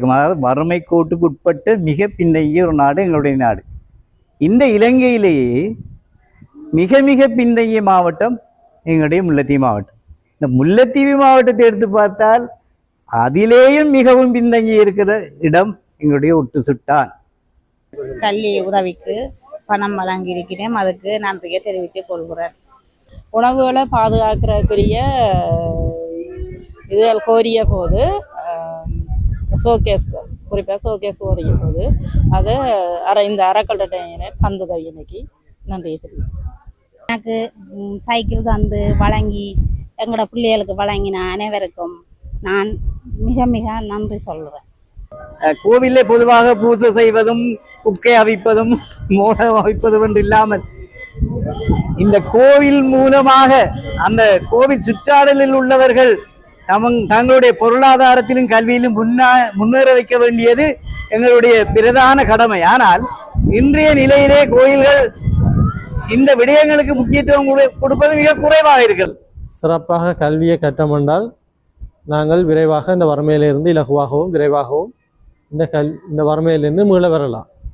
அதாவது வறுமை கோட்டுக்கு உட்பட்ட மிக பின்தங்கிய ஒரு நாடு எங்களுடைய நாடு. இந்த இலங்கையிலேயே மிக மிக பின்தங்கிய மாவட்டம் எங்களுடைய முல்லைத்தீவு மாவட்டம். இந்த முல்லைத்தீவு மாவட்டத்தை எடுத்து பார்த்தால் அதிலேயும் மிகவும் பின்தங்கி இருக்கிற இடம் எங்களுடைய ஒட்டு சுட்டான். கல்வி உதவிக்கு பணம் வழங்கியிருக்கிறேன், அதுக்கு நன்றியை தெரிவித்துக் கொள்கிறேன். உணவுகளை பாதுகாக்கிறதுக்குரிய இதுகள் கோரிய போது ஷோகேஸ்க்கு குறிப்பாக ஷோகேஸ் கோரிய போது அது இந்த அறக்கட்டளையினர் தந்ததை இன்னைக்கு நன்றியை தெரிவிக்கிறேன். எனக்கு சைக்கிள் தந்து வழங்கி எங்களோட பிள்ளைகளுக்கு வழங்கின அனைவருக்கும் நான் மிக மிக நன்றி சொல்லுவேன். கோவிலே பொதுவாக பூஜை செய்வதும் புக்கை அவிப்பதும் மோடம் அவிப்பதும் என்று இல்லாமல் இந்த கோவில் மூலமாக அந்த கோவில் சுற்றாடலில் உள்ளவர்கள் தங்களுடைய பொருளாதாரத்திலும் கல்வியிலும் முன்னேற வைக்க வேண்டியது எங்களுடைய பிரதான கடமை. ஆனால் இன்றைய நிலையிலே கோயில்கள் இந்த விடயங்களுக்கு முக்கியத்துவம் கொடுப்பது மிக குறைவாக இருக்கிறது. சிறப்பாக கல்வியை கற்றமென்றால் நாங்கள் விரைவாக இந்த வறுமையிலிருந்து இலகுவாகவும் விரைவாகவும் இந்த வறுமையிலிருந்து மீள வரலாம்.